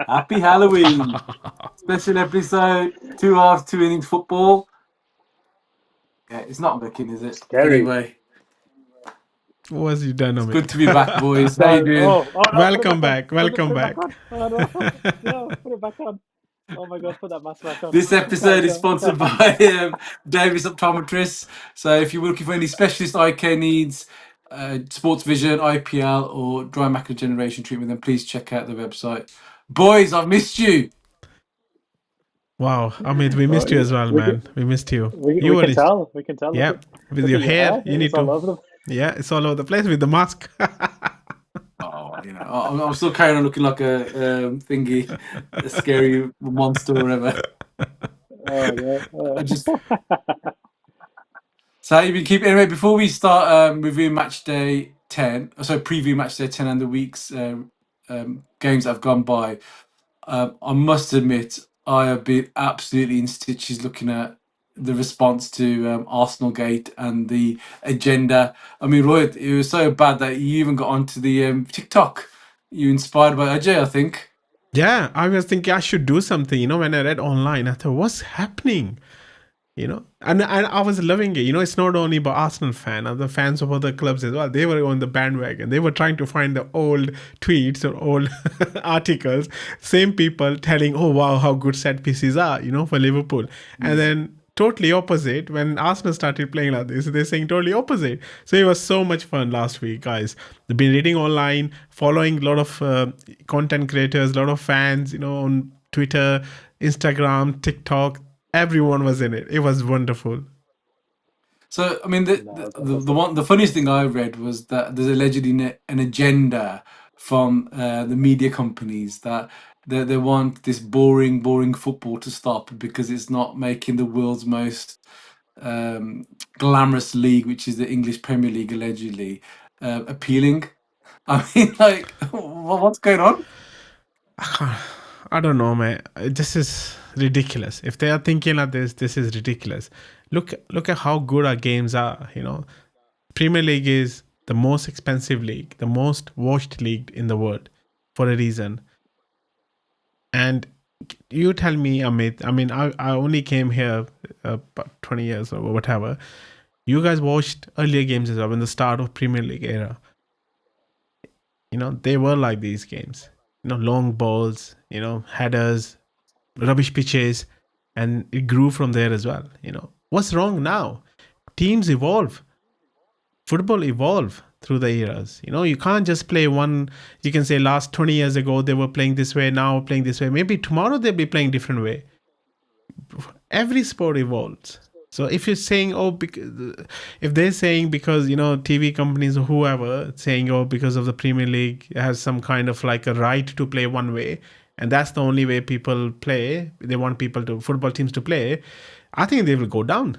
Happy Halloween. Special episode, 2 halves, 2 innings football. Yeah, it's not looking, is it? Scary. Anyway, What has you done, it's Amit? good to be back, boys. How you No, doing? oh no, put it Welcome back on. back. Oh no, Welcome put it back back. on. Oh no, no, put it back on. Oh my God, put that mask back on. This episode Right, is go. sponsored by Davis Optometrists. So if you're looking for any specialist eye care needs, sports vision, IPL, or dry macular degeneration treatment, then please check out the website. Boys, I've missed you. Wow, Amit, we Well, missed you as well, we can, man. We missed you. we, You we were, can tell. We can tell. yeah, with Look your at your hair. hair. You need It's all to, over the. yeah, it's all over the place with the mask. Oh, I'm still carrying on looking like a thingy, a scary monster or whatever. Oh I no. just So how you been keeping anyway? Before we start reviewing match day 10, so preview match day 10 and the week's games that have gone by, I must admit I have been absolutely in stitches looking at the response to Arsenal Gate and the agenda. I mean, Roy, it was so bad that you even got onto the TikTok. You inspired by Ajay, I think. Yeah, I was thinking I should do something. When I read online, I thought, what's happening? And I was loving it. It's not only about Arsenal fan, other fans of other clubs as well. They were on the bandwagon. They were trying to find the old tweets or old articles. Same people telling, "Oh wow, how good set pieces are," for Liverpool. And then totally opposite when Arsenal started playing like this. They're saying totally opposite. So it was so much fun last week, guys. They've been reading online, following a lot of content creators, a lot of fans, on Twitter, Instagram, TikTok. Everyone was in it. It was wonderful. So, I mean, No, the fantastic. one, the funniest thing I read was that there's allegedly an agenda from the media companies that they want this boring football to stop because it's not making the world's most glamorous league, which is the English Premier League, allegedly appealing. I mean, like, what's going on? I don't know, man. This is ridiculous. If they are thinking like this is ridiculous. Look at how good our games are. Premier League is the most expensive league, the most watched league in the world, for a reason. And you tell me, Amit. I mean, I only came here about 20 years or whatever. You guys watched earlier games as well in the start of Premier League era. They were like these games. Long balls, headers, rubbish pitches, and it grew from there as well. What's wrong now? Teams evolve, football evolve through the eras. You can't just play one. You can say last 20 years ago they were playing this way, now playing this way. Maybe tomorrow they'll be playing different way. Every sport evolves. So if you're saying, oh, if they're saying because TV companies or whoever saying, oh, because of the Premier League has some kind of like a right to play one way, and that's the only way people play. They want football teams to play. I think they will go down.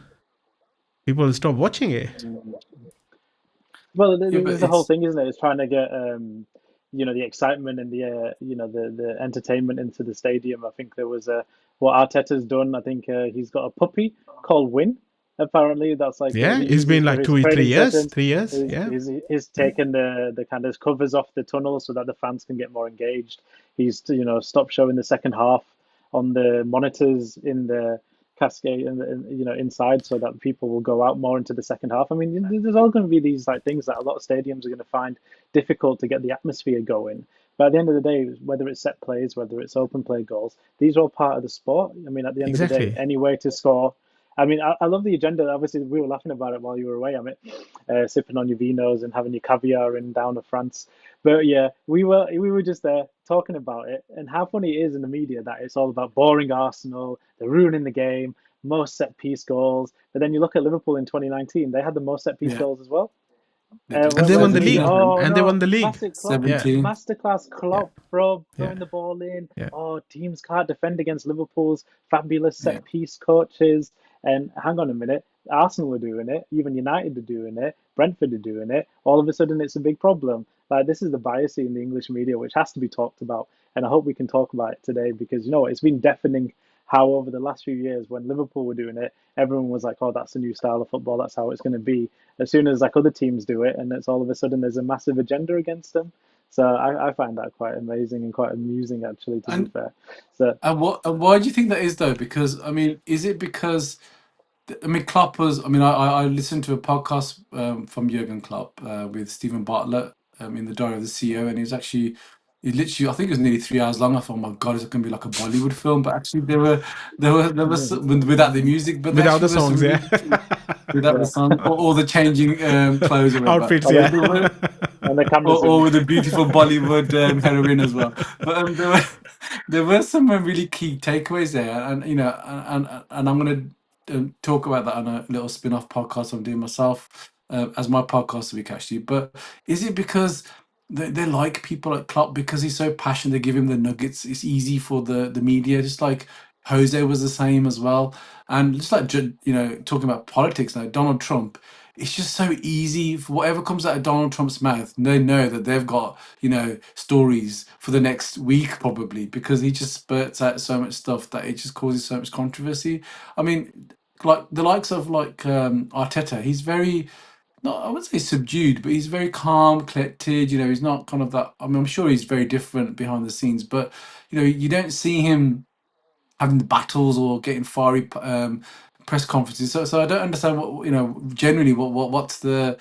People will stop watching it. Well, Yeah, this but is the whole it's thing, isn't it? It's trying to get the excitement and the entertainment into the stadium. I think there was what Arteta's done. I think he's got a puppy called Win. Apparently, that's like Yeah, he it's uses been for like his 3 training years. sessions. 3 years. He's, Yeah. he's, he's taken the kind of covers off the tunnel so that the fans can get more engaged. He's stopped showing the second half on the monitors in the cascade and inside so that people will go out more into the second half. I mean, there's all going to be these like things that a lot of stadiums are going to find difficult to get the atmosphere going. But at the end of the day, whether it's set plays, whether it's open play goals, these are all part of the sport. I mean, at the end of the day, Exactly. any way to score. I mean, I love the agenda. Obviously, we were laughing about it while you were away. I mean, sipping on your vinos and having your caviar in down to France. But yeah, we were just there talking about it, and how funny it is in the media that it's all about boring Arsenal, they're ruining the game, most set piece goals. But then you look at Liverpool in 2019; they had the most set piece yeah, goals as well. they did And they Whereas won the the league. 17, oh And they no, won the league. classic Klopp, Yeah. 17. masterclass Yeah. Klopp, Yeah. throwing the ball in. Yeah. Oh, teams can't defend against Liverpool's fabulous Yeah. set piece coaches. And hang on a minute, Arsenal are doing it, even United are doing it, Brentford are doing it. All of a sudden, it's a big problem. Like this is the bias in the English media, which has to be talked about. And I hope we can talk about it today because it's been deafening how over the last few years when Liverpool were doing it, everyone was like, "Oh, that's a new style of football. That's how it's going to be." As soon as like other teams do it, and it's all of a sudden there's a massive agenda against them. So I find that quite amazing and quite amusing, actually, to be And fair. So and why do you think that is though? Because I mean, is it because I mean, Klopp was. I mean, I listened to a podcast from Jurgen Klopp with Stephen Bartlett in the Diary of the CEO, and he was actually, he literally, I think it was nearly 3 hours long. I thought, oh my God, is it going to be like a Bollywood film? But actually, there was without the music, but there Without actually the was songs, some yeah. really without the yeah, song or all the changing clothes or whatever. Outfits, or the yeah. and the camera Or zoom. with a beautiful Bollywood heroine as well. But there were some really key takeaways there, and and I'm going to talk about that on a little spin-off podcast I'm doing myself as my podcast week actually. But is it because they like people like Klopp because he's so passionate? They give him the nuggets. It's easy for the media, just like Jose was the same as well, and just like talking about politics now, Donald Trump, it's just so easy for whatever comes out of Donald Trump's mouth. They know that they've got, stories for the next week probably because he just spurts out so much stuff that it just causes so much controversy. I mean, like the likes of like Arteta, he's very not I wouldn't say subdued, but he's very calm, collected. He's not kind of that. I mean, I'm sure he's very different behind the scenes, but you don't see him having the battles or getting fiery press conferences. So I don't understand what generally what's the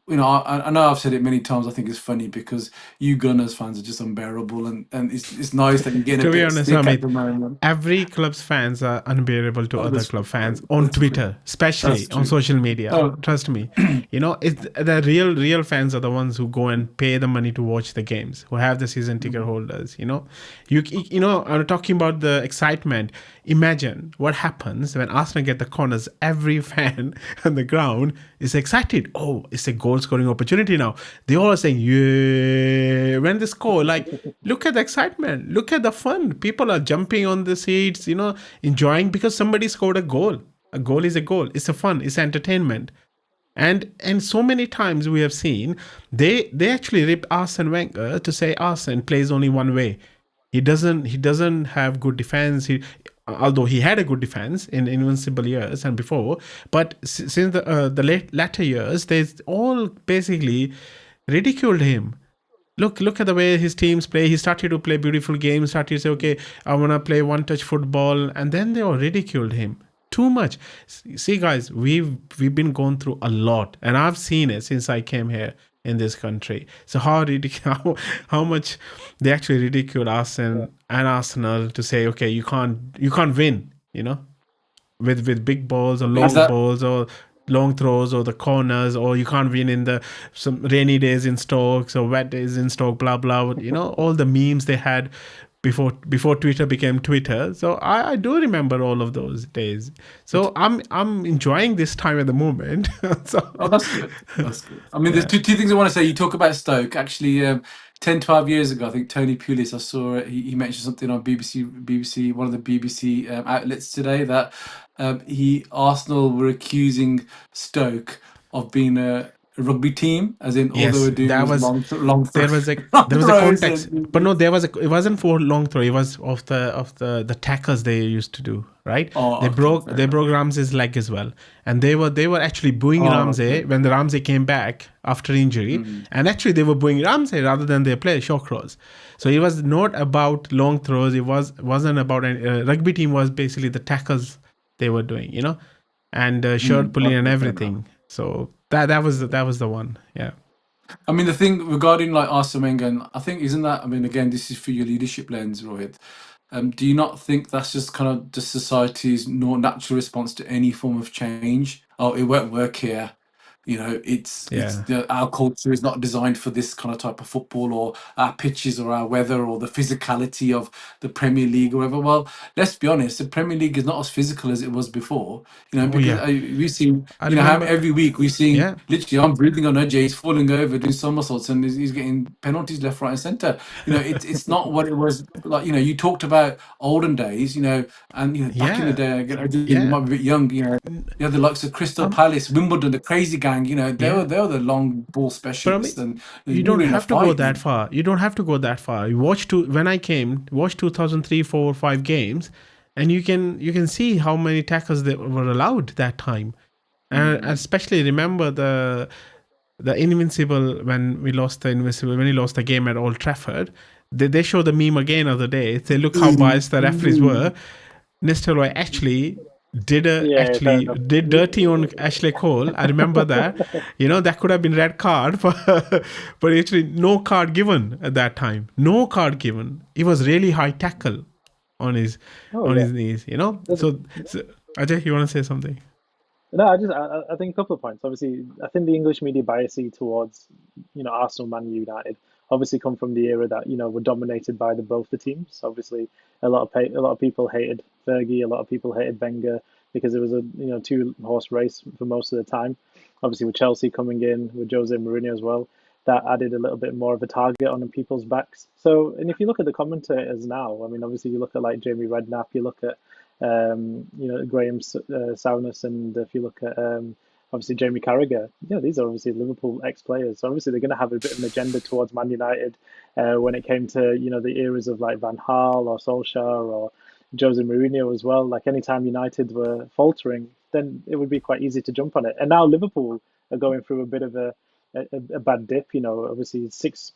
I know I've said it many times. I think it's funny because you Gunners fans are just unbearable, and it's nice that you're getting a To be bit of honest, stick at Amit, the moment. every club's fans are unbearable to Oh, other that's club fans true. on That's true. Twitter, especially That's on true. social media. Oh, Trust me. It's the real fans are the ones who go and pay the money to watch the games, who have the season ticket holders. I'm talking about the excitement. Imagine what happens when Arsenal get the corners. Every fan on the ground is excited. Oh, it's a goal scoring opportunity now. They all are saying, yeah, when they score, like, look at the excitement, look at the fun. People are jumping on the seats, enjoying because somebody scored a goal. A goal is a goal. It's a fun, it's entertainment. And so many times we have seen they actually ripped Arsene Wenger to say Arsene plays only one way. He doesn't have good defense. Although he had a good defense in invincible years and before, but since the latter years, they all basically ridiculed him. Look at the way his teams play. He started to play beautiful games, started to say, okay, I want to play one touch football, and then they all ridiculed him too much. See, guys, we've been going through a lot, and I've seen it since I came here in this country. So how much they actually ridiculed us Yeah, and Arsenal to say, okay, you can't win, with big balls or is long that balls or long throws or the corners, or you can't win in the some rainy days in Stokes or wet days in Stoke, blah blah. All the memes they had before Twitter became Twitter. So I do remember all of those days. So I'm enjoying this time at the moment. So Oh, that's good. That's good. I mean, there's yeah. two things I want to say. You talk about Stoke. Actually, 10, 12 years ago, I think Tony Pulis, I saw it. He mentioned something on BBC, one of the BBC outlets today that Arsenal were accusing Stoke of being a rugby team, as in all they Yes, were doing was there was a long there was a throws. context, but no, it wasn't for long throw. It was of the tackles they used to do. Right, Oh, they okay, broke fair they enough. broke Ramsey's leg as well, and they were actually booing Oh, Ramsey okay. when the Ramsey came back after injury, Mm. and actually they were booing Ramsey rather than their player Shawcross. So it was not about long throws. Wasn't about rugby team was basically the tackles they were doing, and shirt pulling and Okay, fair enough. everything. So that was the one. Yeah. I mean, the thing regarding like Arsene Wenger, and I think isn't that? I mean, again, this is for your leadership lens, Rohit. Do you not think that's just kind of the society's natural response to any form of change? Oh, it won't work here. It's Yeah. our culture is not designed for this kind of type of football, or our pitches, or our weather, or the physicality of the Premier League, or whatever. Well, let's be honest, the Premier League is not as physical as it was before. Oh Because yeah. we've seen, I how remember. every week we've seen Yeah. literally, I'm breathing on Ajay, he's falling over, doing somersaults, and he's getting penalties left, right, and centre. It's not what it was like. You talked about olden days, and back in the Yeah. day, again, you Yeah. might be a bit young, the likes of Crystal Um. Palace, Wimbledon, the crazy gang, Yeah. they were the long ball But I specialists, mean, and you we don't were in a have to go fight. that far. You don't have to go that far. You when I came, watch 2003, 4, 5 games, and you can see how many tackles they were allowed that time. And Mm. especially remember the Invincible, when he lost the game at Old Trafford, they showed the meme again of the day. They look how biased the referees were. Nistelrooy actually Yeah, fair enough. did dirty on Ashley Cole. I remember that. That could have been red card, but actually no card given at that time. No card given. It was really high tackle on his Oh yeah. his knees. So Ajay, you want to say something? No, I think a couple of points. Obviously, I think the English media bias towards Arsenal, Man United, obviously come from the era that were dominated by both the teams. Obviously, a lot of people hated Fergie, a lot of people hated Wenger because it was a two horse race for most of the time. Obviously, with Chelsea coming in with Jose Mourinho as well, that added a little bit more of a target on people's backs. So, and if you look at the commentators now, I mean, obviously you look at like Jamie Redknapp, you look at Graham Souness, and if you look at obviously Jamie Carragher, these are obviously Liverpool ex-players. So obviously they're going to have a bit of an agenda towards Man United when it came to the eras of like Van Gaal or Solskjaer or Jose Mourinho as well. Like anytime United were faltering, then it would be quite easy to jump on it. And now Liverpool are going through a bit of a bad dip. Obviously six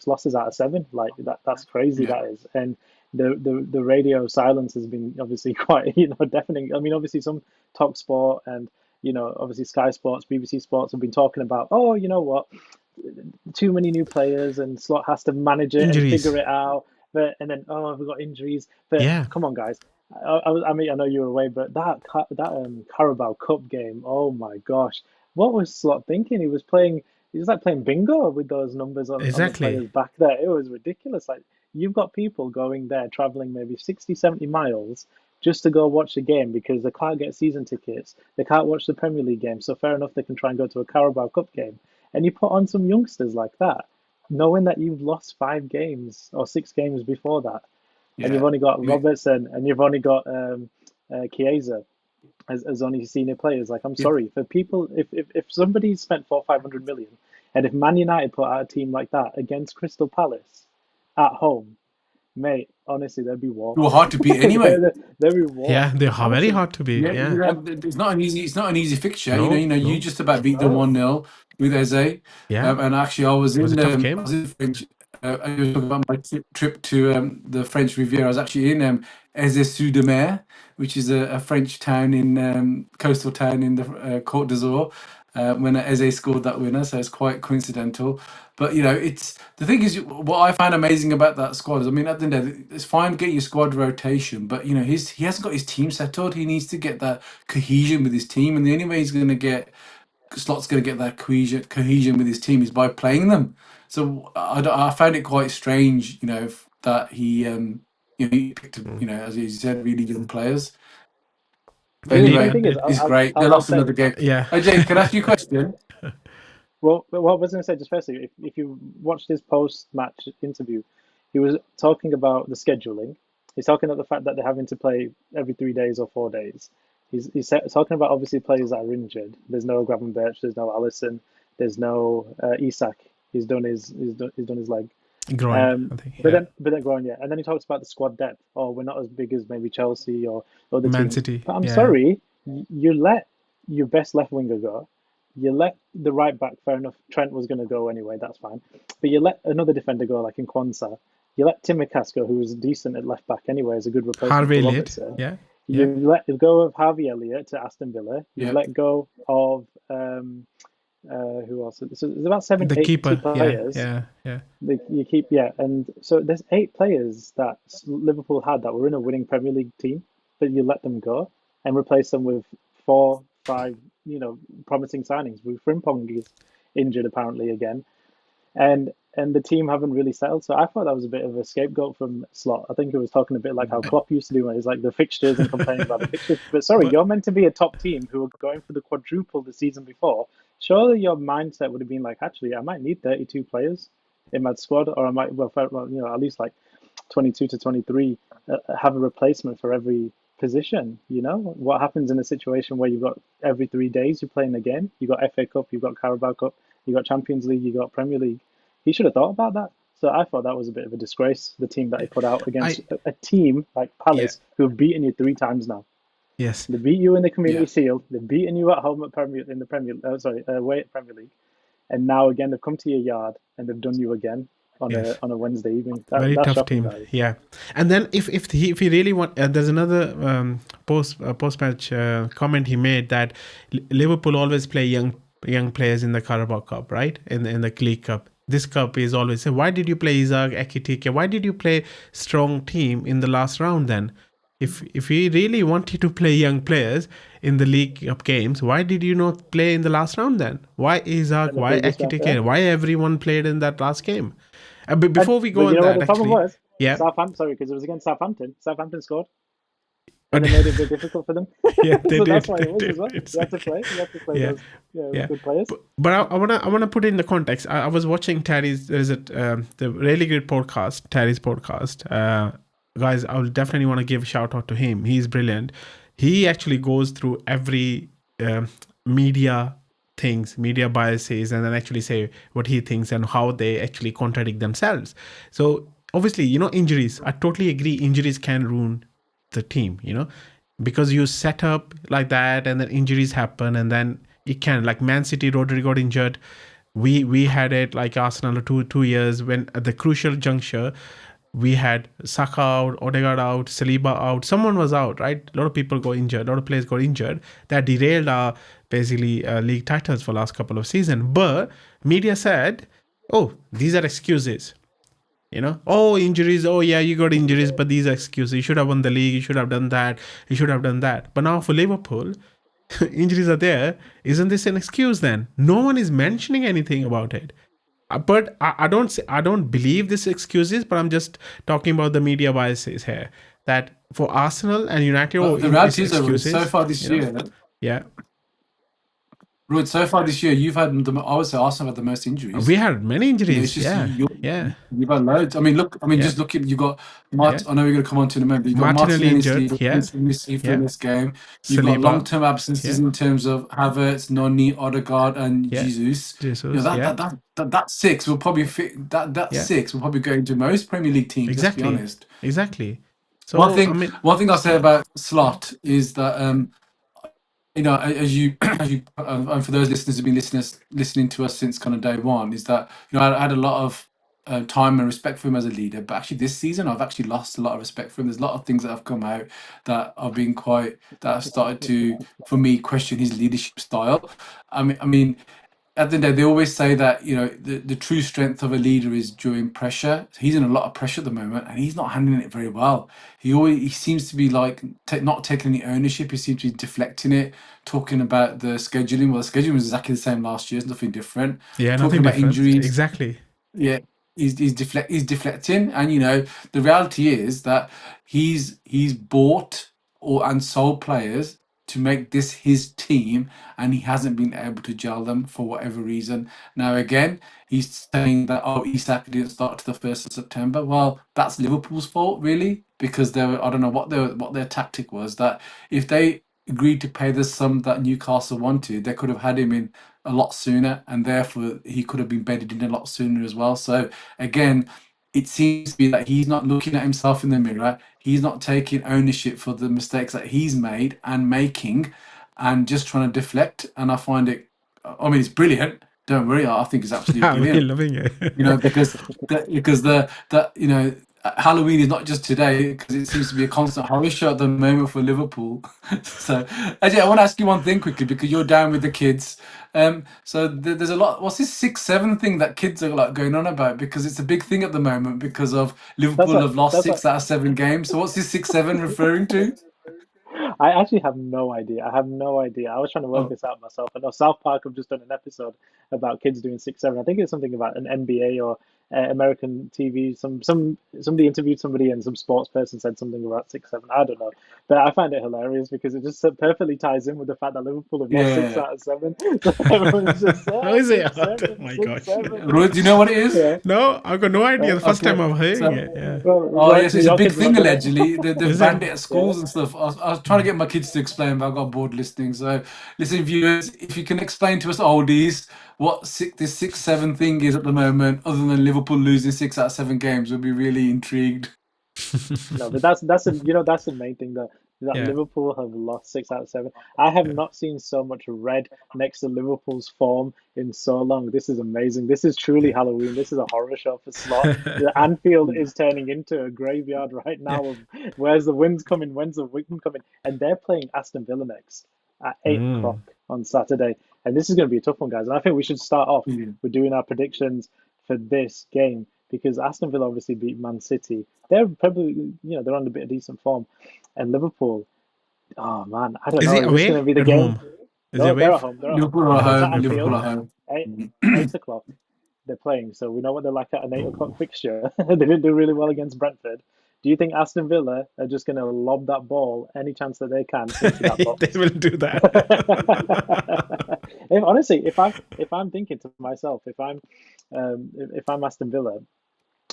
losses out of seven. Like that's crazy. Yeah. That is. And the radio silence has been obviously quite deafening. I mean, obviously some Talk Sport and obviously Sky Sports, BBC Sports have been talking about, oh, you know what, too many new players and Slot has to manage it and Injuries. figure it out. And then we've got injuries. But Yeah. come on, guys. I mean, I know you were away, but that Carabao Cup game, oh my gosh, what was Slot thinking? He was like playing bingo with those numbers on the Exactly. players back there. It was ridiculous. Like you've got people going there, traveling maybe 60, 70 miles just to go watch a game because they can't get season tickets. They can't watch the Premier League game. So fair enough, they can try and go to a Carabao Cup game. And you put on some youngsters like that, knowing that you've lost 5 games or 6 games before that. And you've Yeah. only got We- Robertson and you've only got Chiesa as only senior players. Like, I'm Yeah. sorry, for people, if somebody spent 500 million, and if Man United put out a team like that against Crystal Palace at home, mate, honestly, there'd be war. They were hard to beat anyway. There'd be war. Yeah, they're very Honestly. hard to beat. Yeah. It's not an easy fixture. No, You no. just about beat them No. 1-0 with Eze. Yeah. And actually, I was It was in a tough game. I was in French. I was talking about my trip to the French Riviera. I was actually in Eze-sur-de-Mer, which is a French town in coastal town in the Côte d'Azur. When Eze scored that winner, so it's quite coincidental. But it's the thing is what I find amazing about that squad is, I mean, at the end of the day, it's fine to get your squad rotation, but he hasn't got his team settled. He needs to get that cohesion with his team, and the only way he's going to get Slot's going to get that cohesion with his team is by playing them. So I found it quite strange, that he picked, as you said, really young players. But And The anyway, thing is, it's great. They I'll lost say, another game. yeah. Jay, can I ask you a question? well, what I was going to say, just firstly, if you watched his post-match interview, he was talking about the scheduling. He's talking about the fact that they're having to play every 3 days or 4 days. He's talking about obviously players that are injured. There's no Gravenberch, there's no Allison, there's no Isak. He's done his leg. Groin, I think. But then grown, yeah. And then he talks about the squad depth. Oh, we're not as big as maybe Chelsea or other Man teams. City. But I'm Yeah. sorry, you let your best left winger go. You let the right back, fair enough, Trent was going to go anyway, that's fine. But you let another defender go, like in Kwanzaa. You let Timika's go, who was decent at left back anyway, as a good replacement Harvey for Elliott. Robertson. Yeah. You let go of Harvey Elliott to Aston Villa. You Yeah. let go of who else? So there's about seven, The eight keeper. key players. Yeah. You keep, and so there's 8 players that Liverpool had that were in a winning Premier League team, but you let them go and replace them with 4, 5, promising signings. Frimpong is injured apparently again, and the team haven't really settled. So I thought that was a bit of a scapegoat from Slot. I think he was talking a bit like how Klopp used to do when he's like the fixtures and complaining about the fixtures. But sorry, you're meant to be a top team who were going for the quadruple the season before. Surely your mindset would have been like, actually, I might need 32 players in my squad, or I might, at least like 22 to 23, have a replacement for every position. What happens in a situation where you've got every 3 days you're playing a game? You've got FA Cup, you've got Carabao Cup, you've got Champions League, you've got Premier League. He should have thought about that. So I thought that was a bit of a disgrace, the team that he put out against a team like Palace, who have beaten you 3 times now. Yes. They beat you in the Community Shield. They've beaten you at home away at Premier League. and now again they've come to your yard and they've done you again on Yes. a Wednesday evening. Very That's tough shocking, team. that is. Yeah. And then if he really want, there's another post match comment he made that Liverpool always play young players in the Carabao Cup, right? In the League Cup. This cup is always say, why did you play Isaac, Ekitike? Why did you play strong team in the last round then? If he really wanted to play young players in the League Cup games, why did you not play in the last round then? Why Isaac? And the Why previous round, yeah. Ekitike? Why everyone played in that last game? Before we go But on you know what that, the problem actually, was? yeah, Southampton, sorry, because it was against Southampton. Southampton scored, and it made it a bit difficult for them. yeah, they So did. that's why They it was did. as well. It's You had to okay. play. You had to play Yeah, those yeah. good players. But I wanna put it in the context. I was watching Terry's. There's the really good podcast, Terry's podcast. Guys, I will definitely want to give a shout out to him. He's brilliant. He actually goes through every media things, media biases, and then actually say what he thinks and how they actually contradict themselves. So obviously, injuries. I totally agree. Injuries can ruin the team. Because you set up like that, and then injuries happen, and then it can, like Man City, Rodri got injured. We had it like Arsenal 2 years when at the crucial juncture we had Saka out, Odegaard out, Saliba out. Someone was out, right? A lot of people got injured. A lot of players got injured. That derailed our basically league titles for last couple of seasons. But media said, "Oh, these are excuses." Oh, injuries. Oh, yeah, you got injuries, but these are excuses. You should have won the league. You should have done that. You should have done that. But now for Liverpool, injuries are there. Isn't this an excuse then? No one is mentioning anything about it. But I don't believe this excuses, but I'm just talking about the media biases here. That for Arsenal and United, But the it's reality is, though, excuses. so far this year, Yeah. Ruud, so far this year, you've had I would say Arsenal have had the most injuries. We had many injuries. It's just Yeah. you've had loads. I mean, look. I mean, just look at you got I know we're going to come on to in a moment. But you got Martinelli Martinelli injured. missing for Yeah. this game. You've got Saliba. long-term absences in terms of Havertz, Noni, Odegaard, and Yeah. Jesus. Jesus. That six will probably fit. That six will probably go into most Premier League teams. Exactly. Let's be honest. Exactly. So One thing I'll say about Slot is that as you and for those listeners who've been listening to us since kind of day one, is that I had a lot of time and respect for him as a leader, but actually this season I've actually lost a lot of respect for him. There's a lot of things that have come out that have started to, for me, question his leadership style. I mean, at the end of the day, they always say that the true strength of a leader is during pressure. He's in a lot of pressure at the moment, and he's not handling it very well. He seems to be like not taking any ownership. He seems to be deflecting it, talking about the scheduling. Well, the scheduling was exactly the same last year. It's nothing different. Yeah, talking nothing about different. injuries. Exactly. Yeah, he's deflecting, and the reality is that he's bought and sold players to make this his team, and he hasn't been able to gel them for whatever reason. Now again, he's saying that Isak didn't start to the 1st of September. Well, that's Liverpool's fault really, because I don't know what their tactic was, that if they agreed to pay the sum that Newcastle wanted, they could have had him in a lot sooner, and therefore he could have been bedded in a lot sooner as well. So again, it seems to be that he's not looking at himself in the mirror. He's not taking ownership for the mistakes that he's made and making, and just trying to deflect. And I find it. I mean, it's brilliant. Don't worry, I think it's absolutely brilliant. I'm loving it. because Halloween is not just today, because it seems to be a constant horror show at the moment for Liverpool. So, Ajay, I want to ask you one thing quickly, because you're down with the kids. So there's a lot. What's this 6-7 thing that kids are like going on about? Because it's a big thing at the moment because of Liverpool have lost 6 out of 7 games. So what's this 6-7 referring to? I actually have no idea. I have no idea. I was trying to work this out myself. I know South Park have just done an episode about kids doing 6-7. I think it's something about an NBA or American TV. Somebody interviewed somebody and some sports person said something about 6-7. I don't know, but I find it hilarious because it just perfectly ties in with the fact that Liverpool have lost 6 out of 7. So everyone's just How is it? 6-7, Oh my gosh. 6-7. Ruud, do you know what it is? Yeah. No, I've got no idea. The first time I'm hearing it. Yeah. Well, Yes, it's a big thing allegedly. They've Is banned it? it at schools and stuff. I was trying to get my kids to explain, but I got bored listening. So, listen, viewers, if you can explain to us oldies what this 6-7 thing is at the moment, other than Liverpool losing 6 out of 7 games, we'll be really intrigued. No, but that's the main thing. The that Yeah. Liverpool have lost 6 out of 7. I have not seen so much red next to Liverpool's form in so long. This is amazing. This is truly Halloween. This is a horror show for Slot. The Anfield is turning into a graveyard right Yeah. now of where's the wind's coming, when's the wind coming, and they're playing Aston Villa next at 8 o'clock on Saturday. And this is going to be a tough one, guys. And I think we should start off with doing our predictions for this game because Aston Villa obviously beat Man City. They're probably, they're on a bit of decent form. And Liverpool, oh man, I don't Is know. it Is this going away to be the at game? home? Is it No, away? they're at home. They're at home. Liverpool at Yeah, It's at home. Liverpool. Liverpool Anfield. at home. 8 o'clock they're playing, so we know what they're like at an 8 o'clock fixture. They didn't do really well against Brentford. Do you think Aston Villa are just going to lob that ball any chance that they can into that They box? will do that. Honestly, if I'm thinking to myself, if I'm Aston Villa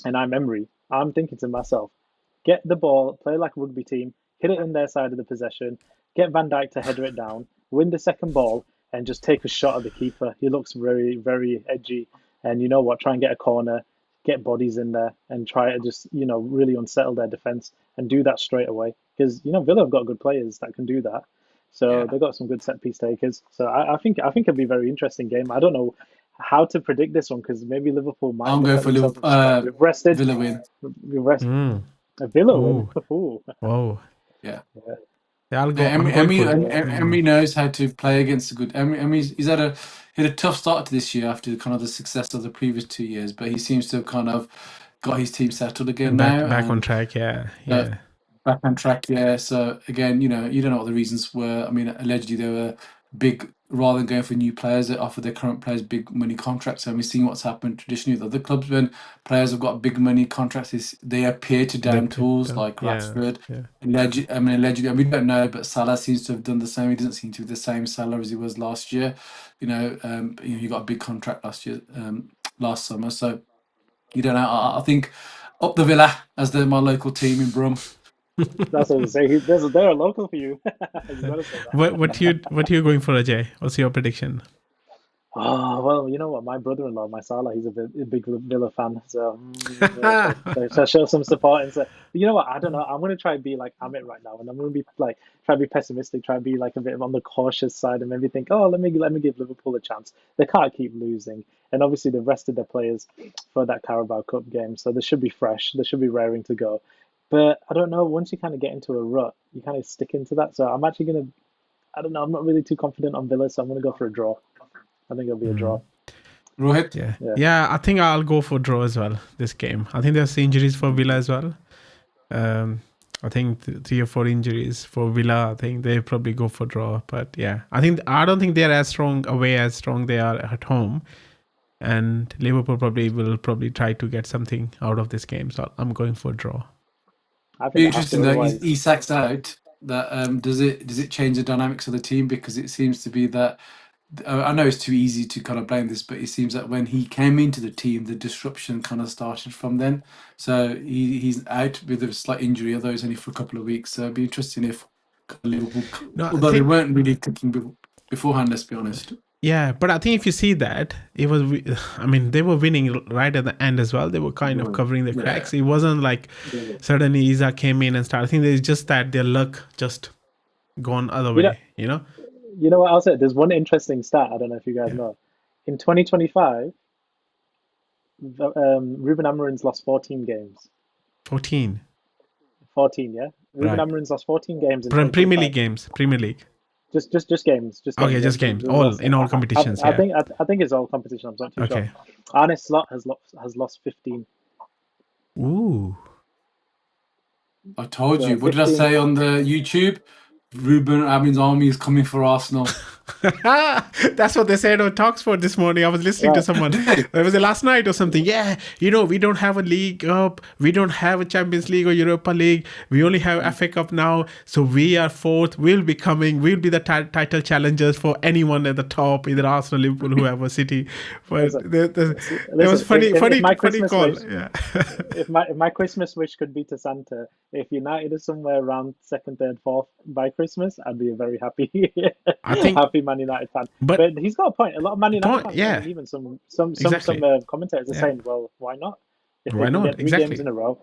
and I'm Emery, I'm thinking to myself, get the ball, play like a rugby team, hit it in their side of the possession, get Van Dijk to header it down, win the second ball, and just take a shot at the keeper. He looks very, very edgy. And you know what? Try and get a corner, get bodies in there, and try to just, really unsettle their defense and do that straight away. Because, Villa have got good players that can do that. So Yeah. they've got some good set piece takers. So I think it'll be a very interesting game. I don't know how to predict this one because maybe Liverpool might I'm look going at for themselves Liverpool, and just go, we've rested, Villa win. we've rested. Mm. A Villa win. Ooh. Ooh. Whoa. Yeah. Yeah. Yeah, Yeah, I'm going for Emery knows how to play against a good. He's had a tough start to this year after kind of the success of the previous 2 years, but he seems to have kind of got his team settled again now back on and track. Yeah. back on track. Yeah. So again, you don't know what the reasons were. I mean, allegedly they were big. Rather than going for new players, they offer their current players big money contracts. And we've seen what's happened traditionally with other clubs when players have got big money contracts. They appear to They damn picked tools them. like Yeah. Rashford. Allegedly, we don't know, but Salah seems to have done the same. He doesn't seem to be the same Salah as he was last year. He got a big contract last summer. So you don't know. I think up the Villa as my local team in Brum. That's what I was saying. They're a local for you. You gotta say that. What you going for, Ajay? What's your prediction? Oh, well, you know what? My brother-in-law, my Salah, he's a big Villa fan. So, so show some support. And so, you know what? I don't know. I'm going to try and be like Amit right now. And I'm going to be like, try and be pessimistic, try and be like a bit on the cautious side and maybe think, oh, let me give Liverpool a chance. They can't keep losing. And obviously, they've rested their players for that Carabao Cup game. So they should be fresh. They should be raring to go. But I don't know. Once you kind of get into a rut, you kind of stick into that. So I'm actually going to, I don't know. I'm not really too confident on Villa. So I'm going to go for a draw. I think it'll be a draw. Rohit? Yeah. I think I'll go for draw as well this game. I think there's injuries for Villa as well. I think 3 or 4 injuries for Villa. I think they probably go for draw. But yeah, I don't think they're as strong away as strong they are at home. And Liverpool will try to get something out of this game. So I'm going for draw. I think Be interesting that otherwise. he sacks out. That does it change the dynamics of the team because it seems to be that. I know it's too easy to kind of blame this, but it seems that when he came into the team, the disruption kind of started from then. So he's out with a slight injury, although it's only for a couple of weeks. So it'd be interesting if Liverpool, although they weren't really clicking beforehand, let's be honest. Yeah, but I think if you see that, they were winning right at the end as well. They were kind of covering the cracks. It wasn't like suddenly Isa came in and started. I think it's just that their luck just gone other way, You know what I'll say? There's one interesting stat. I don't know if you guys know. In 2025, Ruben Amorim's lost 14 games. 14, 14, yeah. Ruben Amorim's lost 14 games in Premier League games. Premier League. Just games. Okay, just games. In all competitions. I think it's all competitions. I'm not too sure. Arne Slot has lost 15. Ooh. I told you. What did I say on the YouTube? Ruben Amorim's army is coming for Arsenal. That's what they said on Talksport this morning. I was listening to someone. It was last night or something. Yeah, we don't have a league up. We don't have a Champions League or Europa League. We only have FA Cup now. So we are fourth. We'll be the title challengers for anyone at the top, either Arsenal, Liverpool, whoever, City. But there was funny call. Yeah. If my Christmas wish could be to Santa, if United is somewhere around second, third, fourth by Christmas, I'd be a very happy, happy Man United fan. But he's got a point. A lot of Man United fans, and even some commentators are saying, well, why not? If why not? 3 games in a row,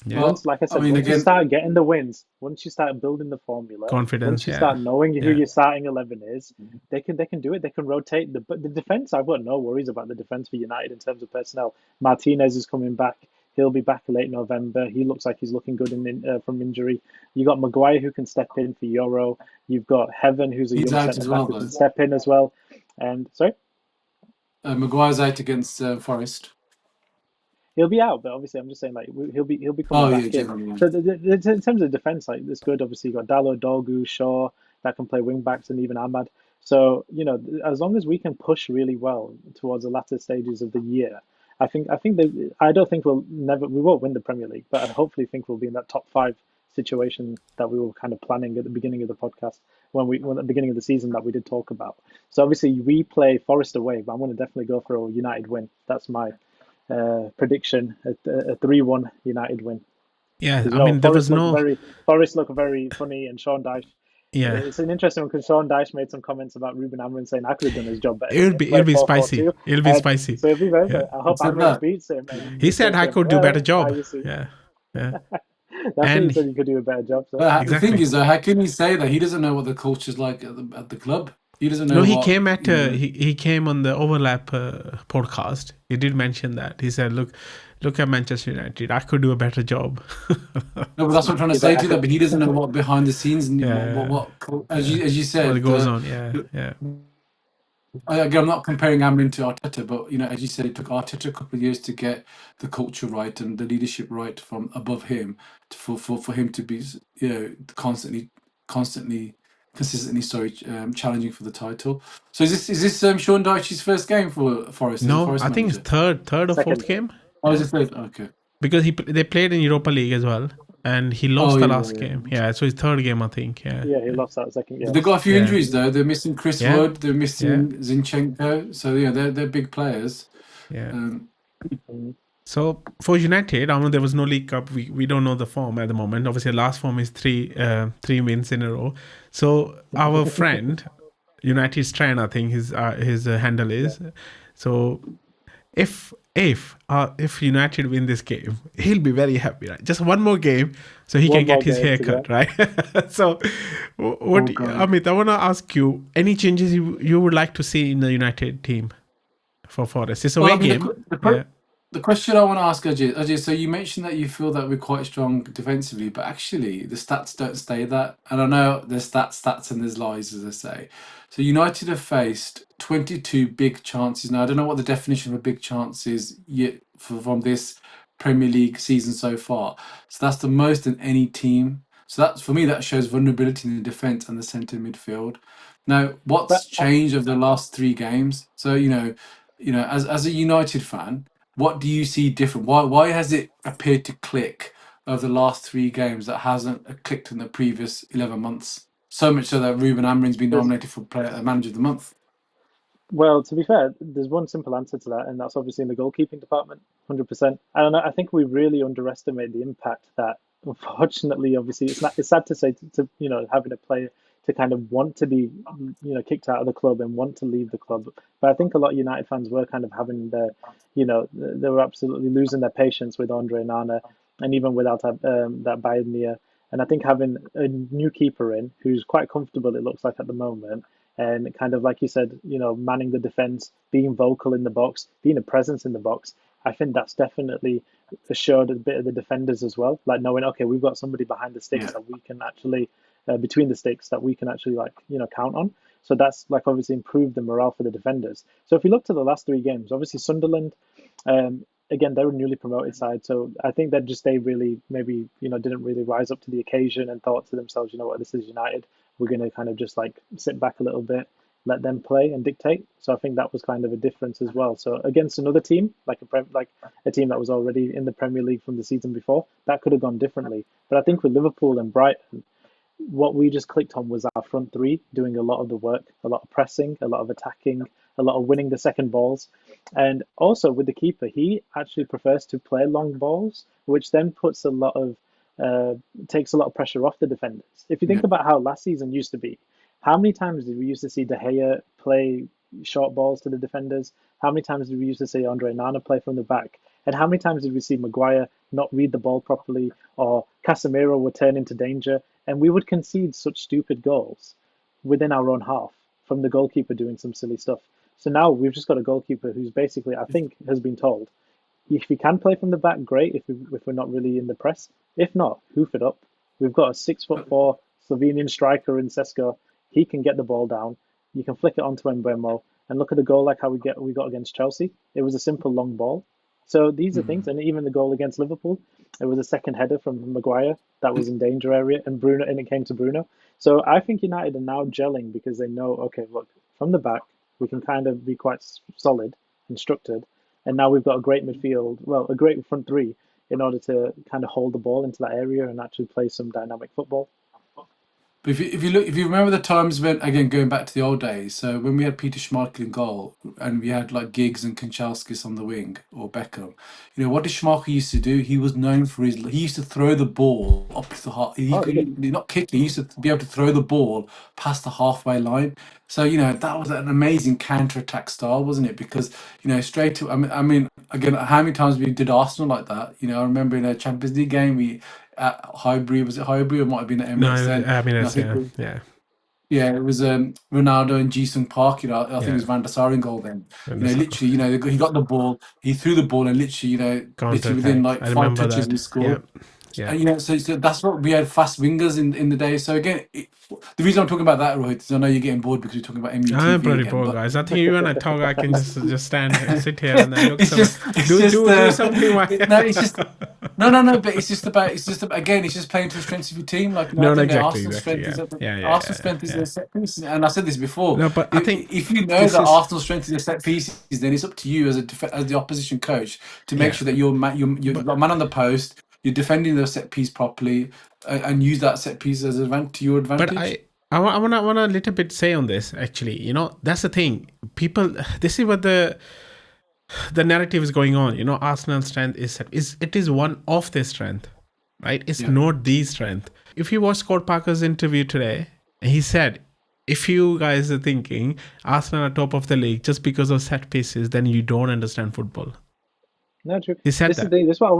Yeah. Well, Once, like I I said, mean, once you again, start getting the wins, once you start building the formula, once Confidence. you Yeah. start knowing who Yeah. your starting 11 is, they can do it. They can rotate the defense. I've got no worries about the defense for United in terms of personnel. Martinez is coming back. He'll be back late November. He looks like he's looking good from injury. You got Maguire who can step in for Euro. You've got Heaven who's a he's young out centre as back well, who though. can step in as well. And sorry. Maguire's out against Forest. He'll be out, but obviously I'm just saying like he'll be coming Oh, yeah, back in. generally. Yeah. So in terms of defense, like it's good. Obviously you got Dallo, Dorgu, Shaw that can play wing backs, and even Ahmad. So as long as we can push really well towards the latter stages of the year, I think that I don't think we won't win the Premier League, but I hopefully think we'll be in that top five situation that we were kind of planning at the beginning of the podcast when at the beginning of the season that we did talk about. So obviously we play Forest away, but I'm going to definitely go for a United win. That's my prediction, a 3-1 United win. Yeah. Because I mean, there was no. Forest look very funny, and Sean Dyche. Yeah. It's an interesting one because Sean Dyche made some comments about Ruben Amorim saying I could have done his job better It'll than him. be Play 4-4-2. spicy. It'll be spicy. So it'll be very, Yeah. very. I hope Said Amorim that. beats him and He just said says I to him, could do better now job. you see. Yeah. Yeah. That's what he And said. You could do a better job. So But the thing exactly. is, though, how can he say that? He doesn't know what the culture's like at the club. He doesn't know No, he what. came at he came on the Overlap podcast. He did mention that. He said, "Look at Manchester United. I could do a better job." No, but that's what I'm trying to he's say like, to you. That, but he doesn't know what behind the scenes and Yeah. what as Yeah. you What said. goes on? Yeah. Yeah. Again, I'm not comparing Amorim to Arteta, but as you said, it took Arteta a couple of years to get the culture right and the leadership right from above him for him to be constantly, consistently, challenging for the title. So is this Sean Dyche's first game for Forest as a No, Forest I think it's manager? third or fourth second. game. Oh, is Yeah. it third? Okay. Because they played in Europa League as well, and he lost Oh the yeah, last game. Yeah, so his third game, I think. Yeah. Yeah, he lost that second. Yeah. They've got a few Yeah. injuries though. They're missing Chris Yeah. Wood. They're Yeah. missing Zinchenko. So they're big players. Yeah. Mhm. So for United, I know there was no League Cup. We don't know the form at the moment. Obviously, the last form is three wins in a row. So our friend, United Strand, I think his handle is. So if United win this game, he'll be very happy. Right? Just one more game, so he One can get more his game hair to cut. Right. So what, God. Amit? I want to ask you any changes you would like to see in the United team for Forest. It's a Well, away I mean, game. Yeah. the question I want to ask Ajay, so you mentioned that you feel that we're quite strong defensively, but actually the stats don't stay that. And I know there's stats and there's lies, as I say. So United have faced 22 big chances. Now, I don't know what the definition of a big chance is yet from this Premier League season so far. So that's the most in any team. So that's, for me, that shows vulnerability in the defence and the centre midfield. Now, what's But changed over the last three games? So, as a United fan, what do you see different? Why has it appeared to click over the last three games that hasn't clicked in the previous 11 months? So much so that Ruben Amorim's been there's nominated for Manager of the Month. Well, to be fair, there's one simple answer to that, and that's obviously in the goalkeeping department, 100%. I don't know. I think we really underestimate the impact that, unfortunately, obviously, it's sad to say having a player to kind of want to be, kicked out of the club and want to leave the club. But I think a lot of United fans were kind of having they were absolutely losing their patience with Andre Nana, and even without that Bayern. And I think having a new keeper in who's quite comfortable, it looks like at the moment, and kind of like you said, manning the defense, being vocal in the box, being a presence in the box. I think that's definitely assured a bit of the defenders as well, like knowing, okay, we've got somebody behind the sticks Yeah. that we can actually, between the sticks, that we can actually count on. So that's like obviously improved the morale for the defenders. So if we look to the last three games, obviously Sunderland, again, they're a newly promoted side, so I think that they really maybe didn't really rise up to the occasion and thought to themselves, you know what, this is United. We're going to kind of just like sit back a little bit, let them play and dictate. So I think that was kind of a difference as well. So against another team, like a team that was already in the Premier League from the season before, that could have gone differently. But I think with Liverpool and Brighton, what we just clicked on was our front three doing a lot of the work, a lot of pressing, a lot of attacking, a lot of winning the second balls. And also with the keeper, he actually prefers to play long balls, which then puts takes a lot of pressure off the defenders. If you think Yeah. about how last season used to be, how many times did we used to see De Gea play short balls to the defenders? How many times did we used to see Andre Nana play from the back? And how many times did we see Maguire not read the ball properly, or Casemiro would turn into danger, and we would concede such stupid goals within our own half from the goalkeeper doing some silly stuff. So now we've just got a goalkeeper who's basically, I think, has been told, if we can play from the back, great. If we're not really in the press, if not, hoof it up. We've got a 6'4" Slovenian striker in Sesko. He can get the ball down. You can flick it onto Mbeumo, and look at the goal like how we got against Chelsea. It was a simple long ball. So these are things, and even the goal against Liverpool, it was a second header from Maguire that was in danger area, and it came to Bruno. So I think United are now gelling because they know, okay, look, from the back we can kind of be quite solid and structured, and now we've got a great midfield, well, a great front three in order to kind of hold the ball into that area and actually play some dynamic football. But if you remember the times when, again, going back to the old days, so when we had Peter Schmeichel in goal and we had like Giggs and Kanchelskis on the wing, or Beckham, what did Schmeichel used to do? He was known for he used to throw the ball up to the half. He could not kick it. He used to be able to throw the ball past the halfway line. So that was an amazing counter-attack style, wasn't it? Because straight to, I mean, again, how many times we did Arsenal like that? I remember in a Champions League game we. At Highbury, was it Highbury or might have been at Emirates then? I mean, And I think yeah, it was Ronaldo and Ji-sung Park. I think it was Van der Sar in goal then. Literally, he got the ball, he threw the ball, and literally, literally within like 5 touches he scored. Yeah. And, so that's what we had, fast wingers in the day. So again, the reason I'm talking about that, Rohit, is I know you're getting bored because we're talking about MUTV. I'm pretty again, bored, but guys. I think you and I talk, I can just sit here and then look. it's just do something. No, it's just no. But it's just about again, it's just playing to the strengths of your team. Like Arsenal's strength is their set pieces. And I said this before. No, but I think if you know that Arsenal's strength is their set pieces, then it's up to you as the opposition coach to make sure that you're man on the post. You're defending the set piece properly, and use that set piece as to your advantage. But I want to little bit say on this, actually. That's the thing. People, this is what the narrative is going on. Arsenal's strength is one of their strength, right? It's not the strength. If you watch Scott Parker's interview today, he said, if you guys are thinking Arsenal are top of the league just because of set pieces, then you don't understand football. No, true. He said that. This is what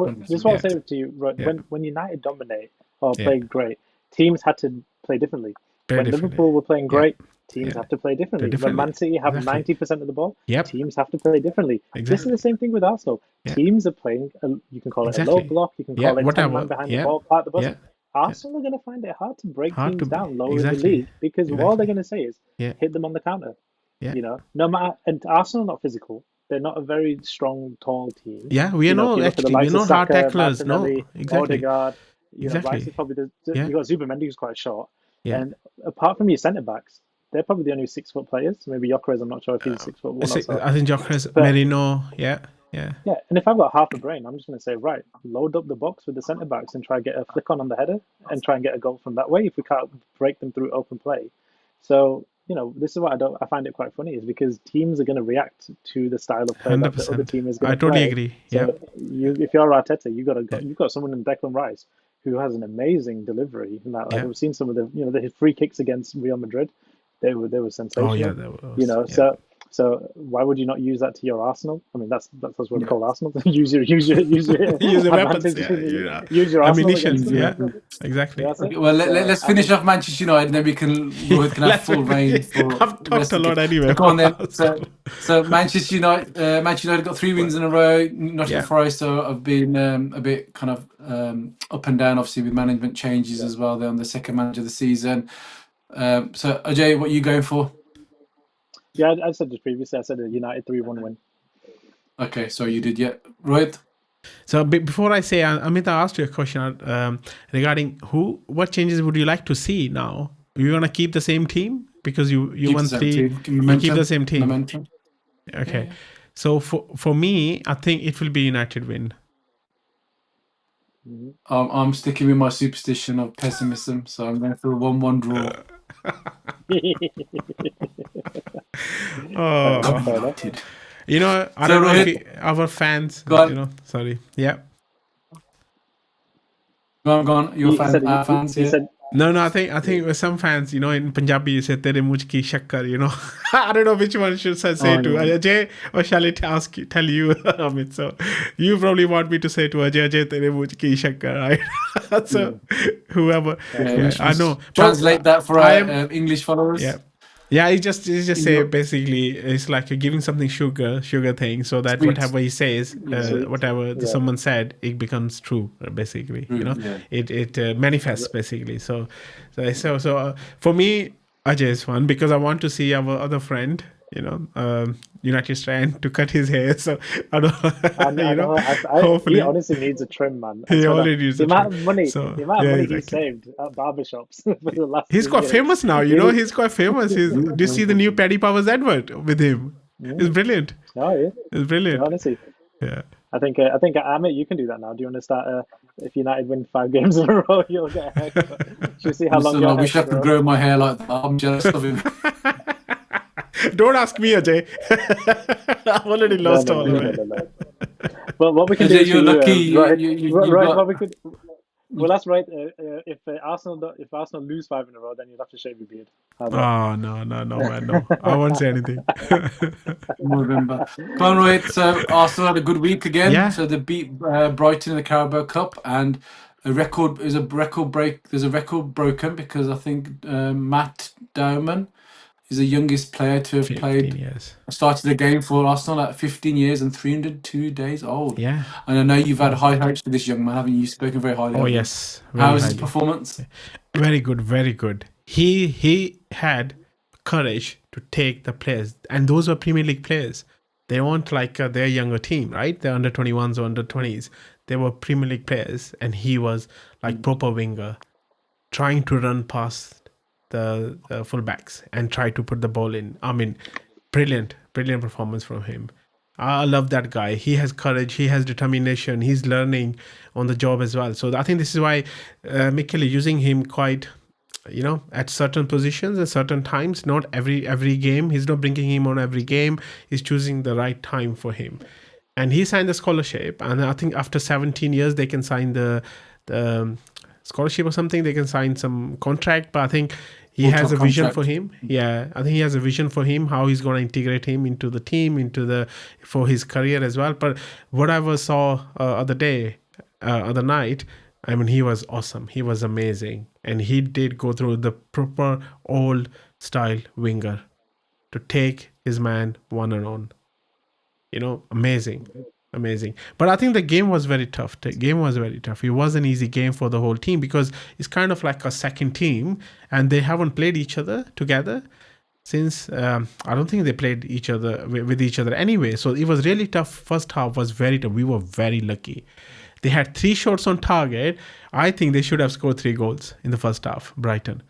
I'll say to you. Right? When United dominate or play great, teams had to play differently. When Liverpool were playing great, teams have to play differently. When Man City have 90% of the ball, teams have to play differently. This is the same thing with Arsenal. Teams are playing, you can call it a low block, you can call it 10 man behind the ball, part of the bus. Arsenal are going to find it hard to break teams down lower in the league because all they're going to say is hit them on the counter. No matter, and Arsenal are not physical. They're not a very strong, tall team. Yeah, we know actually. We're not hard tacklers. No, exactly. Odegaard, Rice is probably you got Zubimendi who's quite short. And apart from your centre backs, they're probably the only 6 foot players. Maybe Gyökeres, I'm not sure if he's 6 foot 1 or so. I think Gyökeres, Merino, yeah. Yeah, and if I've got half a brain, I'm just going to say, right, load up the box with the centre backs and try and get a flick on the header and try and get a goal from that way if we can't break them through open play. So, this is what I find it quite funny, is because teams are going to react to the style of play 100%. that the other team is going to play. I totally agree. So if you're Arteta, you've got someone in Declan Rice who has an amazing delivery. We've seen some of the free kicks against Real Madrid. They were sensational. Oh yeah, they were. So why would you not use that to your Arsenal? I mean, that's what we call Arsenal. use your use your weapons. Use your ammunition. Yeah, exactly. Okay, well, let's finish off Manchester United, and then we can have full reign. I've talked a lot anyway. Go on then. So Manchester United got 3 wins in a row. Nottingham Forest have been a bit kind of up and down, obviously with management changes as well. They're on the second manager of the season. So Ajay, what are you going for? Yeah, I said this previously. I said a United 3-1 win. Okay, so you did, Rohit? So before I say, Amit, I asked you a question regarding what changes would you like to see now? You want to keep the same team because you won 3. You keep the same team. Momentum. Okay, so for me, I think it will be United win. I'm sticking with my superstition of pessimism, so I'm going for a 1-1 draw. I don't know if our fans. Sorry. Yeah. Go on. Your fans. He No, I think with some fans, in Punjabi you say "tere mujh ki shakkar," I don't know which one should I say Oh, to yeah. Ajay, or shall I tell you, Amit? So you probably want me to say to Ajay, tere mujh ki shakkar, right? So whoever, Yeah, I know, but translate that for I our am, English followers. yeah. Yeah, he just say You- basically it's like you're giving something sugar thing, so that Sweet. whatever he says, Yeah. Sweet. whatever Yeah. someone said, it becomes true. Basically, Yeah. it manifests basically. So for me, Ajay is fun because I want to see our other friend, United Strand, to cut his hair. So I don't, I know. He hopefully honestly needs a trim, man. I he swear that already needs a trim. So the amount of yeah, money he exactly. saved at barbershops for the last He's 2 quite years. famous now, Really? he's quite famous. Do you see the new Paddy Powers advert with him? It's brilliant. Oh yeah. It's Yeah, brilliant. honestly, Yeah. I think Amit, you can do that now. Do you want to start? If United win 5 games in a row, you'll get a haircut. Should we see how long Listen, I your hair wish I can could grow? grow my hair like that. I'm jealous of him. Don't ask me, Ajay. I've already No, lost no, all no, of no, it. no, no. But what we can do Ajay, is for you're you, lucky. right? You Right, got. what we could. Well, that's right. If Arsenal lose 5 in a row, then you'll have to shave your beard. How's that? Oh, no, man, no. I won't say anything. November. Conway, so Arsenal had a good week again. Yeah. So they beat Brighton in the Carabao Cup, and a record is a record break. There's a record broken because I think Matt Dowman is the youngest player to have 15 played years. started a game for Arsenal at 15 years and 302 days old. Yeah. And I know you've had high hopes for this young man, haven't you? Spoken very highly Oh, of him. yes. How Very was his highly. performance? Very good, very good. He had courage to take the players, and those were Premier League players. They weren't like their younger team, right? They're under 21s or under 20s. They were Premier League players, and he was like proper winger, trying to run past the fullbacks and try to put the ball in. I mean, brilliant performance from him. I love that guy. He has courage. He has determination. He's learning on the job as well. So I think this is why Mikel is using him quite, at certain positions at certain times. Not every game. He's not bringing him on every game. He's choosing the right time for him. And he signed the scholarship. And I think after 17 years, they can sign the scholarship or something. They can sign some contract. But I think he has a vision for him. Yeah, I think he has a vision for him, how he's going to integrate him into the team, for his career as well. But what I saw other night, I mean, he was awesome. He was amazing. And he did go through the proper old style winger to take his man one and on. Amazing. But I think the game was very tough. It was an easy game for the whole team because it's kind of like a second team and they haven't played each other together since I don't think they played each other with each other anyway. So it was really tough. First half was very tough. We were very lucky. They had 3 shots on target. I think they should have scored 3 goals in the first half, Brighton.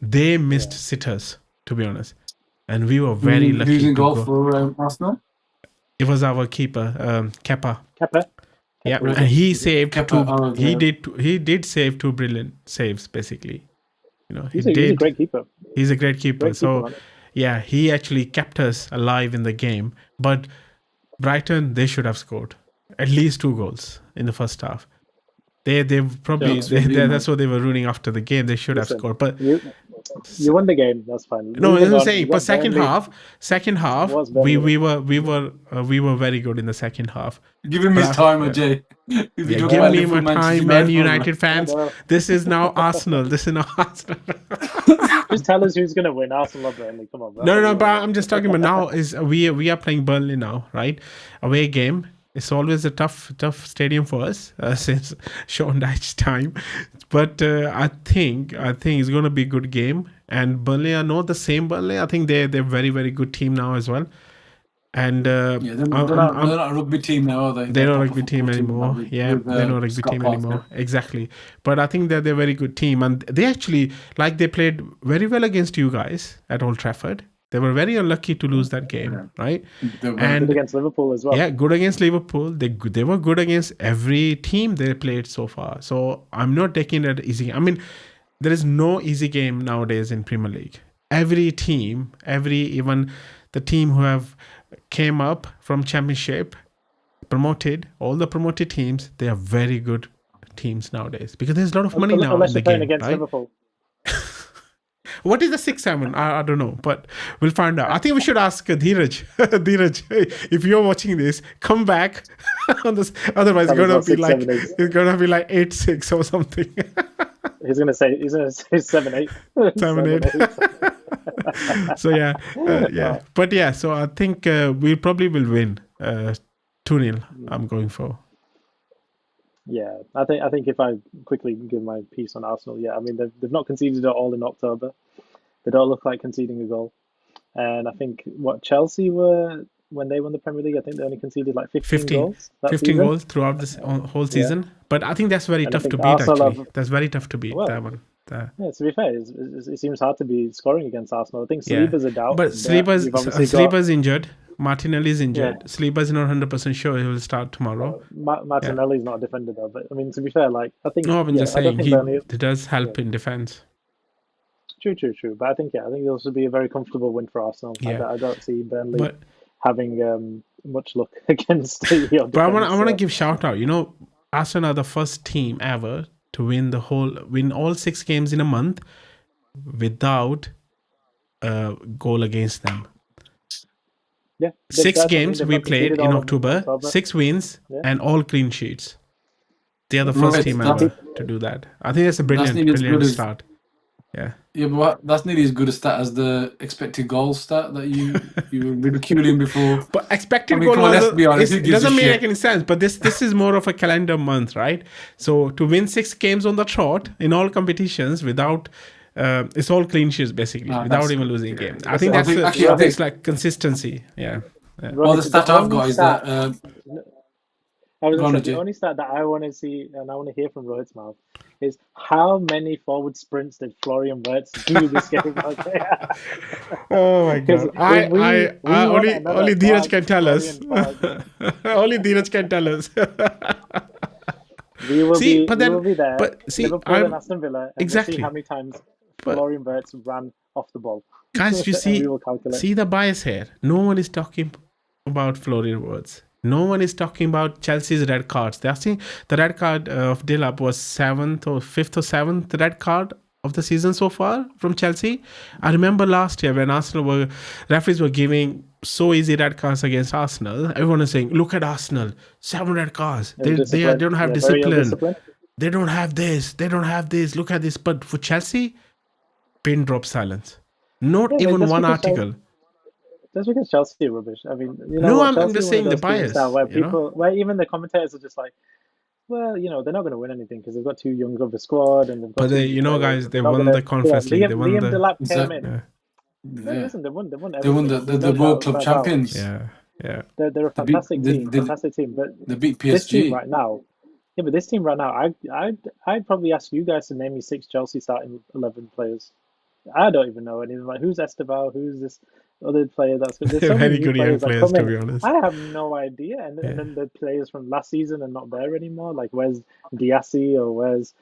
They missed sitters, to be honest. And we were very lucky Who's in to goal go. for Arsenal? It was our keeper, Kepa. Kepa. Yeah, Kepa. and he saved Kepa, 2. He did save 2 brilliant saves, basically. He's a great keeper. He's a great keeper. Great So, keeper, man. yeah, he actually kept us alive in the game. But Brighton, they should have scored at least 2 goals in the first half. They probably that's what they were ruining after the game. They should have scored, but you won the game. That's fine. no, Moving I'm on, saying, you but got second half, was we Burnley. were very good in the second half. Give him his time, Ajay. We've been Yeah, talking give about me Liverpool, my time, Manchester Man United. United fans. I know. This is now Arsenal. Just tell us who's going to win, Arsenal or Burnley. Come on, bro. No, but I'm just talking about now is we are playing Burnley now, right? Away game. It's always a tough stadium for us since Sean Dyche's time, but I think it's going to be a good game. And Burnley are not the same Burnley. I think they're very, very good team now as well. And they're not a rugby team now, are they? They're not a rugby team anymore. Yeah, they're not a rugby team anymore. Exactly. But I think that they're a very good team, and they actually they played very well against you guys at Old Trafford. They were very unlucky to lose that game, right? And good against Liverpool as well. Yeah, good against Liverpool. They were good against every team they played so far. So I'm not taking that easy. I mean, there is no easy game nowadays in Premier League. Every team, even the team who have came up from Championship, promoted, all the promoted teams, they are very good teams nowadays because there's a lot of money now in Unless the you're playing game, against right? Liverpool. What is the 6-7? I don't know, but we'll find out. I think we should ask Dheeraj. Dheeraj, if you're watching this, come back on this. Otherwise, Tell us what 6, 7 is. it's gonna be like 8-6 or something. He's gonna say 7-8. 7-8. So yeah. But yeah, so I think we probably will win 2-0. I'm going for. Yeah, I think if I quickly give my piece on Arsenal, yeah, I mean they've not conceded at all in October. They don't look like conceding a goal. And I think what Chelsea were when they won the Premier League, I think they only conceded like 15 goals that 15 season. goals throughout this whole season. But I think that's very And I tough to think beat, Arsenal actually. That's very tough to beat, Well, that one. Yeah, to be fair, it seems hard to be scoring against Arsenal. I think Yeah. Saliba's a doubt. But Saliba's Saliba's injured. Martinelli's injured. Saliba's not 100% sure he will start tomorrow. Martinelli's not a defender though. But I mean, to be fair, like I think No, I'm just I don't saying think Burnley. he does help in defense. True. But I think this will be a very comfortable win for Arsenal. Yeah. I don't see Burnley having much luck against your defense. But I want to give shout out. You know, Arsenal are the first team ever to win all 6 games in a month without a goal against them. Yeah, 6 games we played in October, 6 wins and all clean sheets. They are the first team ever to do that. I think that's a brilliant start. Yeah, but that's nearly as good a stat as the expected goal stat that you were ridiculing before. But expected goal it doesn't make any sense. But this is more of a calendar month, right? So to win 6 games on the trot in all competitions without it's all clean sheets basically, without even losing games. I think it's like consistency. Yeah. Well, the stat I've got is that. I was going to say, the only stat that I want to see and I want to hear from Rohit's mouth is how many forward sprints did Florian Wirtz do this game? Oh my god! Only Dheeraj can tell us. Only Dheeraj can tell us. We will be there. But see, Liverpool and Aston Villa, and we'll see how many times Florian Wirtz ran off the ball. Guys, you see the bias here. No one is talking about Florian Wirtz. No one is talking about Chelsea's red cards. They're saying the red card of Dilap was 5th or 7th red card of the season so far from Chelsea. I remember last year when referees were giving so easy red cards against Arsenal. Everyone is saying, look at Arsenal, 7 red cards. They don't have discipline. They don't have this. They don't have this. Look at this. But for Chelsea, pin drop silence. Not even one article. That's because Chelsea are rubbish. I mean, I'm just saying the bias. Where even the commentators are just like, well, they're not going to win anything because they've got too young of a squad and they've got. But guys, they won the Conference League. They won Liam Delap came in. Yeah. Listen, they won. They won the World Club champions. Yeah. They're a fantastic team. But they beat PSG. This team right now. Yeah, but this team right now, I'd probably ask you guys to name me 6 Chelsea starting 11 players. I don't even know anything. Like, who's Esteval? Who's this other player? There's so very good young players, to be honest. I have no idea. And then the players from last season are not there anymore. Like, where's Diassi or where's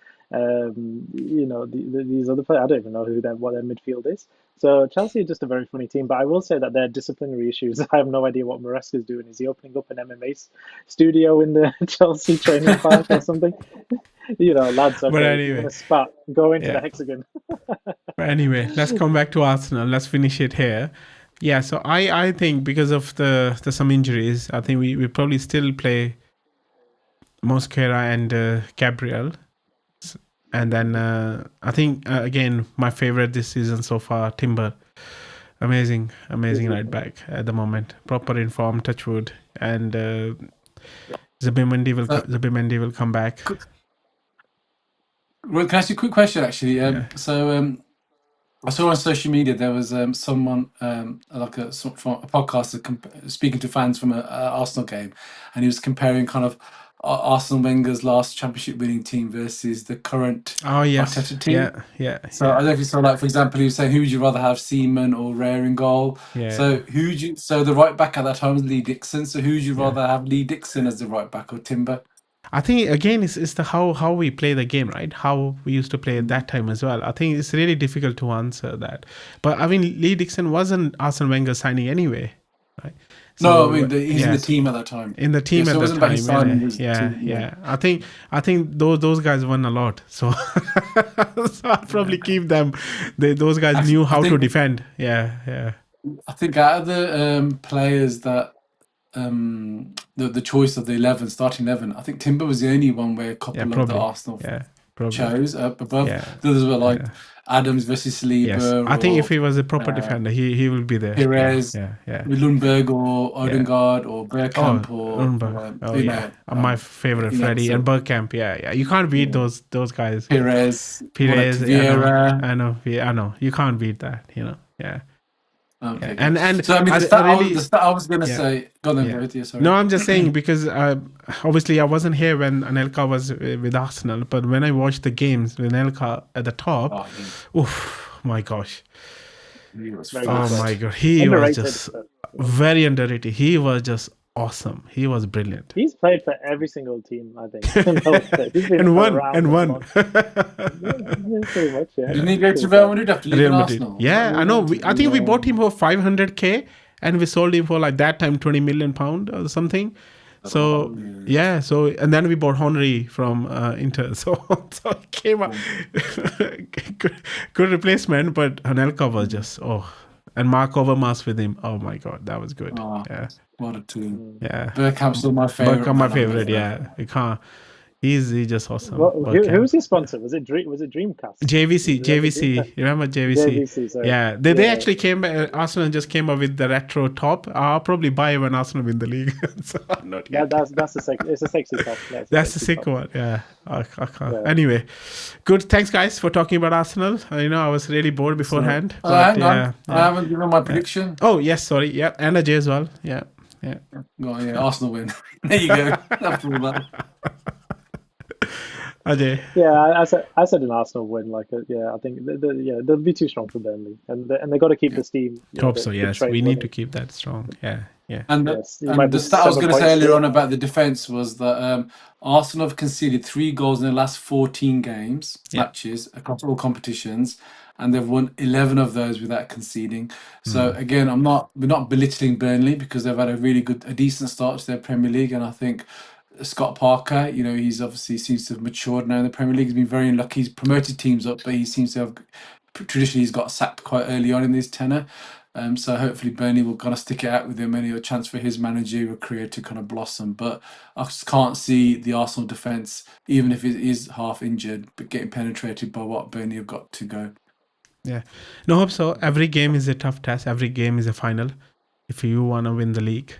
these other players? I don't even know what their midfield is. So Chelsea are just a very funny team. But I will say that their disciplinary issues. I have no idea what Maresca's doing. Is he opening up an MMA studio in the Chelsea training park or something? Lads, okay, but anyway, you're gonna spat. Go into the hexagon. But anyway, let's come back to Arsenal. Let's finish it here. Yeah, so I think because of the some injuries, I think we probably still play Mosquera and Gabriel. And then I think, again, my favorite this season so far, Timber. Amazing right back at the moment. Proper in form, touch wood. And Zubimendi will come back. Well, can I ask you a quick question, actually? So I saw on social media there was someone, from a podcaster, speaking to fans from an Arsenal game, and he was comparing kind of Arsene Wenger's last championship winning team versus the current Arteta team. Yeah. So I don't know if you saw, like, for example, he was saying, who would you rather have, Seaman or Rare in goal? Yeah. So the right back at that time was Lee Dixon. So who would you rather have, Lee Dixon as the right back or Timber? I think, again, it's the how we play the game, right? How we used to play at that time as well. I think it's really difficult to answer that. But I mean, Lee Dixon wasn't Arsene Wenger signing anyway, right? No, I So mean he's in the yes, team at that time. in the Yeah, team so at it that wasn't about his time. signing. Yeah, It was the yeah, team. yeah. I think those guys won a lot. So, so I'll probably keep them. Those guys I, knew I how to think defend. Yeah, yeah, I think out of the players that the choice of the 11 starting 11, I think Timber was the only one where a yeah. couple of the Probably. Arsenal Yeah, probably. chose up above. Yeah, The others were like yeah. Adams versus Yes, Saliba I think if or he was a proper uh, defender, he will be there. Yeah, Perez, yeah, yeah, Lundberg or yeah. Odegaard or Oh, Bergkamp or Nuremberg. Oh yeah, my favorite, Freddie and so Bergkamp. Yeah, yeah. You can't beat yeah. those guys. Perez, or like Pires, Vieira. I know. You can't beat that. Yeah, yeah. Okay, And good. and So I mean, I the really, stat I was gonna yeah, say. Go on then, yeah. Rohit, yeah, No, sorry. I'm just saying because obviously I wasn't here when Anelka was with Arsenal, but when I watched the games with Anelka at the top, Oh, oof, my gosh, he was Very good oh fast. player. my god, he was Underrated. just But very underrated. He was just awesome. He was brilliant. he's played for every single team, I think. He's been and won around and the won. block. Yeah, pretty much, yeah. Didn't he go to Pretty Real fair. Madrid after leaving Real Madrid. Arsenal? Yeah, I know. I think we bought him Yeah. for 500k, and we sold him for like that time 20 million pound or something. So yeah, so and then we bought Henry from Inter. So it came up good replacement, but Anelka was just and Mark Overmars with him. Oh my god, that was good. Oh, Yeah, what a team. yeah. Bergkamp's still my favorite. Bergkamp, my man, I favorite. love Yeah, you can't. He's just awesome. Who Bergkamp. was his sponsor? Was it Dreamcast? JVC, Was it like a JVC. Dreamcast? You remember JVC? JVC, sorry. Yeah, they Yeah. actually came. Arsenal just came up with the retro top. I'll probably buy when Arsenal win the league. So I'm not yet. That's it's a sexy top. That's the sexy sick top. one. Yeah, I can't. Yeah. Anyway, good. Thanks, guys, for talking about Arsenal. I was really bored beforehand. So, but, hang on. I haven't given my prediction. Oh yes, sorry. Yeah, and a J as well. Yeah. Go on, yeah, Arsenal win. There you go. After all that. Ajay. Yeah, I said an Arsenal win. I think they'll be too strong for Burnley, and they got to keep the steam. Hope so. The Yes, train we need running. to keep that strong. Yeah. And Yes, you might the be stat I was 7 going to say points earlier short. on about the defense was that Arsenal have conceded 3 goals in the last 14 games, matches across all competitions, and they've won 11 of those without conceding. So again, we're not belittling Burnley because they've had a decent start to their Premier League, and I think Scott Parker, he's obviously seems to have matured now in the Premier League. He's been very unlucky. He's promoted teams up, but he seems to have traditionally he's got sacked quite early on in his tenure. So hopefully Burnley will kind of stick it out with him, and a chance for his managerial career to kind of blossom. But I just can't see the Arsenal defence, even if it is half injured, but getting penetrated by what Burnley have got to go. Yeah. No, hope so. Every game is a tough test. Every game is a final. If you want to win the league,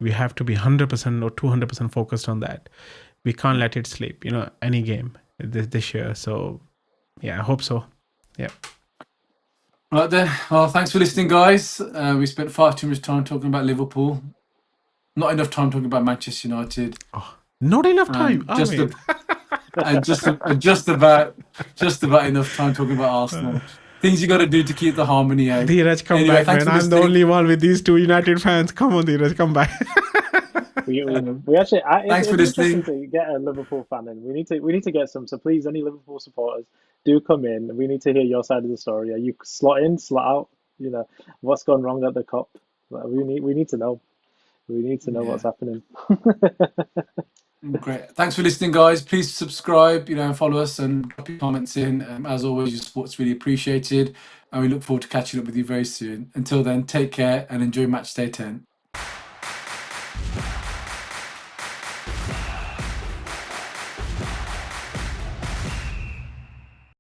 we have to be 100% or 200% focused on that. We can't let it slip, any game this year. So, yeah, I hope so. Yeah. Right then. Well, thanks for listening, guys. We spent far too much time talking about Liverpool. Not enough time talking about Manchester United. Not enough time. Just about enough time talking about Arsenal. Things you got to do to keep the harmony out. Dheeraj, come Anyway, back, thanks man. for I'm the listening. only one with these 2 United fans. Come on, Dheeraj, come back. We actually Thanks for it's listening. interesting to get a Liverpool fan in. We need to get some. So please, any Liverpool supporters, do come in. We need to hear your side of the story. Are you slot in, slot out? What's gone wrong at the cup? We need to know. We need to know what's happening. Great. Thanks for listening, guys. Please subscribe, and follow us and drop your comments in. As always, your support's really appreciated, and we look forward to catching up with you very soon. Until then, take care and enjoy Matchday 10.